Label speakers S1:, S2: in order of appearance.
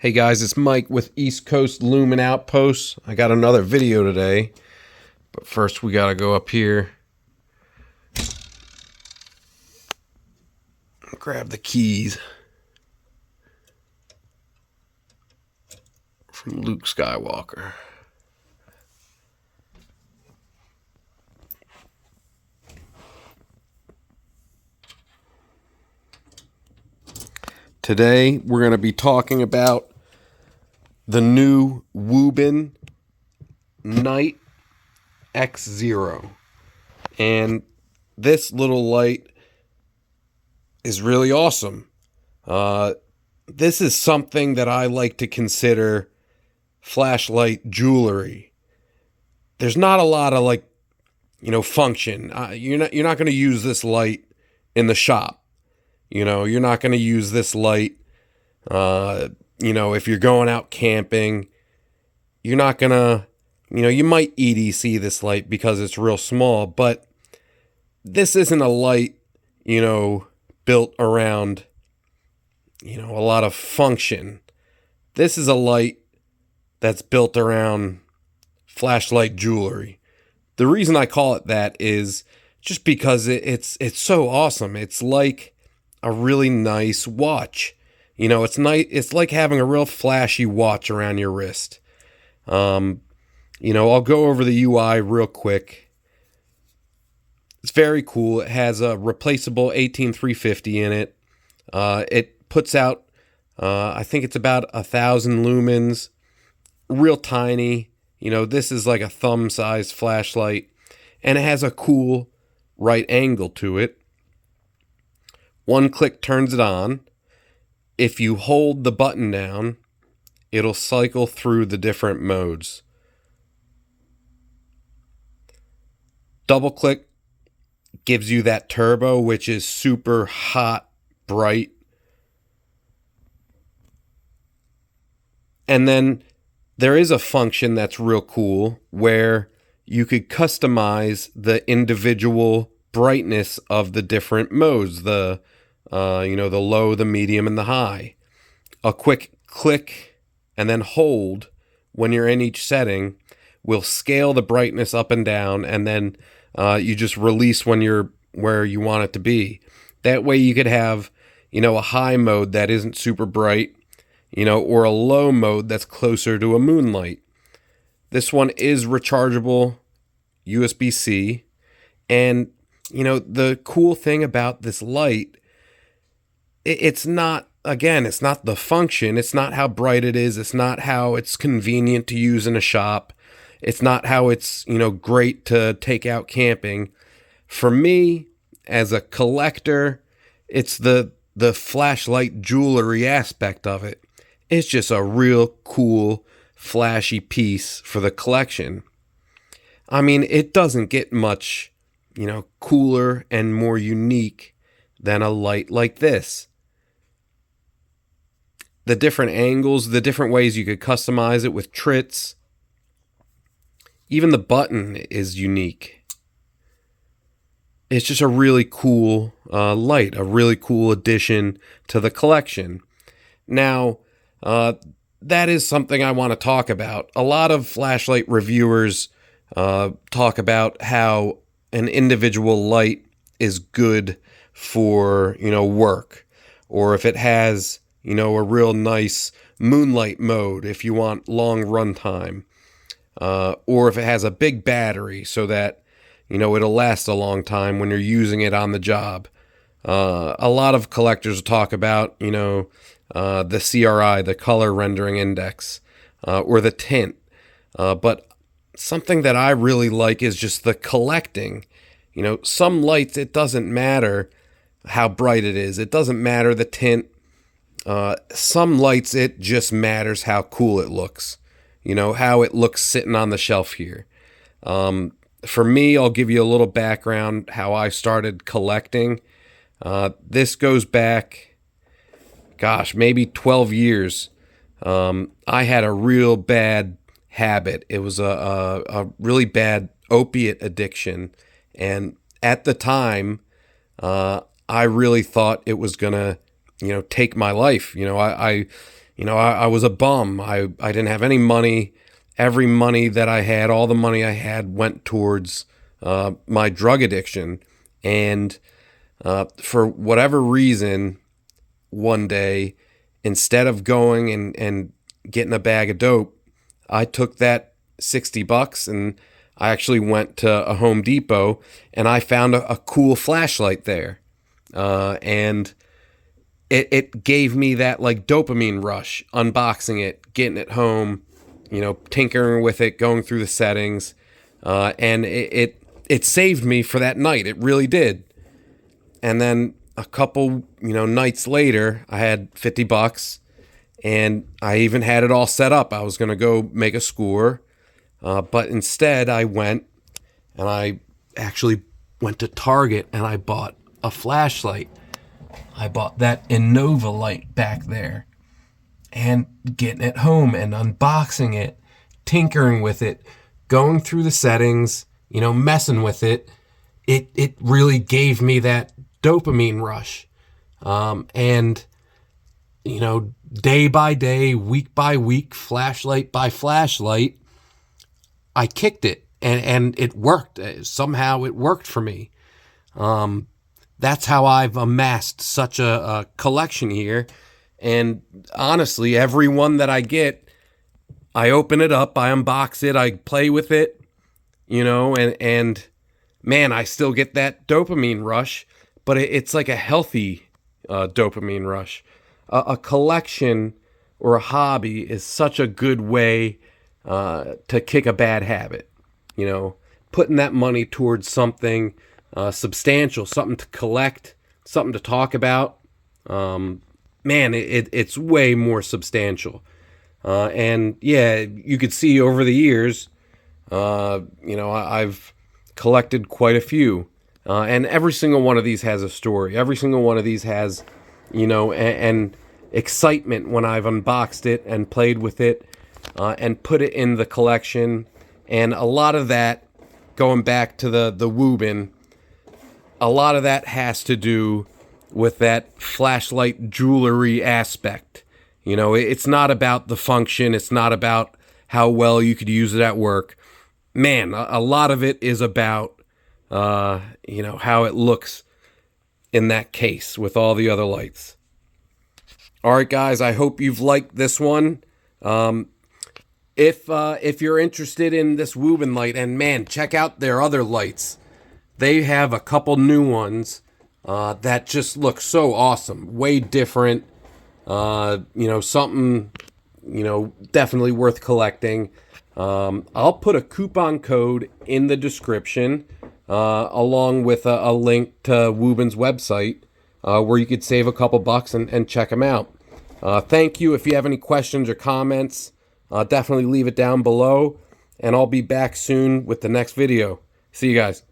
S1: Hey guys, it's Mike with East Coast Lumen Outpost. I got another video today, but first we gotta go up here, grab the keys from Luke Skywalker. Today we're going to be talking about the new Wuben Knight X-0. And this little light is really awesome. This is something that I like to consider flashlight jewelry. There's not a lot of function. You're not going to use this light in the shop. You're not going to use this light, if you're going out camping. You're not going to, you might EDC this light because it's real small, but this isn't a light, built around, a lot of function. This is a light that's built around flashlight jewelry. The reason I call it that is just because it's so awesome. It's like a really nice watch. It's nice. It's like having a real flashy watch around your wrist. I'll go over the UI real quick. It's very cool. It has a replaceable 18350 in it. It puts out, I think it's about 1,000 lumens, real tiny. This is like a thumb-sized flashlight, and it has a cool right angle to it. One click turns it on. If you hold the button down, it'll cycle through the different modes. Double click gives you that turbo, which is super hot, bright. And then there is a function that's real cool where you could customize the individual brightness of the different modes, the low, the medium, and the high. A quick click and then hold when you're in each setting will scale the brightness up and down, and then you just release when you're where you want it to be. That way you could have, a high mode that isn't super bright, or a low mode that's closer to a moonlight. This one is rechargeable USB-C, and the cool thing about this light, it's not the function. It's not how bright it is. It's not how it's convenient to use in a shop. It's not how it's, great to take out camping. For me, as a collector, it's the flashlight jewelry aspect of it. It's just a real cool, flashy piece for the collection. I mean, it doesn't get much, cooler and more unique than a light like this. The different angles, the different ways you could customize it with trits. Even the button is unique. It's just a really cool light, a really cool addition to the collection. Now, that is something I want to talk about. A lot of flashlight reviewers talk about how an individual light is good for, work, or if it has, a real nice moonlight mode if you want long run time, or if it has a big battery so that, it'll last a long time when you're using it on the job. A lot of collectors talk about, the CRI, the color rendering index, or the tint. But something that I really like is just the collecting. Some lights, it doesn't matter how bright it is. It doesn't matter the tint. Some lights, it just matters how cool it looks. How it looks sitting on the shelf here. For me, I'll give you a little background how I started collecting. This goes back, maybe 12 years. I had a real bad habit. It was a really bad opiate addiction. And at the time, I really thought it was going to, take my life. I You know, I was a bum. I didn't have any money. Every money that I had, all the money I had went towards my drug addiction. And for whatever reason, one day, instead of going and getting a bag of dope, I took that $60 and I actually went to a Home Depot and I found a cool flashlight there. And it gave me that like dopamine rush, unboxing it, getting it home, you know, tinkering with it, going through the settings. And it saved me for that night. It really did. And then a couple, nights later, I had $50 and I even had it all set up. I was going to go make a score. But instead I went and I actually went to Target and I bought a flashlight. I bought that Innova light back there, and getting it home and unboxing it, tinkering with it, going through the settings, messing with it. It really gave me that dopamine rush. And day by day, week by week, flashlight by flashlight, I kicked it and it worked. Somehow it worked for me. That's how I've amassed such a collection here. And honestly, every one that I get, I open it up, I unbox it, I play with it, and man, I still get that dopamine rush, but it's like a healthy dopamine rush. A collection or a hobby is such a good way to kick a bad habit. Putting that money towards something substantial, something to collect, something to talk about. Man, it's way more substantial. And yeah, you could see over the years, I've collected quite a few. And every single one of these has a story. Every single one of these has, an excitement when I've unboxed it and played with it and put it in the collection. And a lot of that, going back to the Wuben, a lot of that has to do with that flashlight jewelry aspect. It's not about the function. It's not about how well you could use it at work. Man, a lot of it is about, how it looks in that case with all the other lights. All right, guys, I hope you've liked this one. If you're interested in this Wuben light, and man, check out their other lights. They have a couple new ones that just look so awesome, way different. Something, definitely worth collecting. I'll put a coupon code in the description, along with a link to Wuben's website, where you could save a couple bucks and check them out. Thank you. If you have any questions or comments, definitely leave it down below, and I'll be back soon with the next video. See you guys.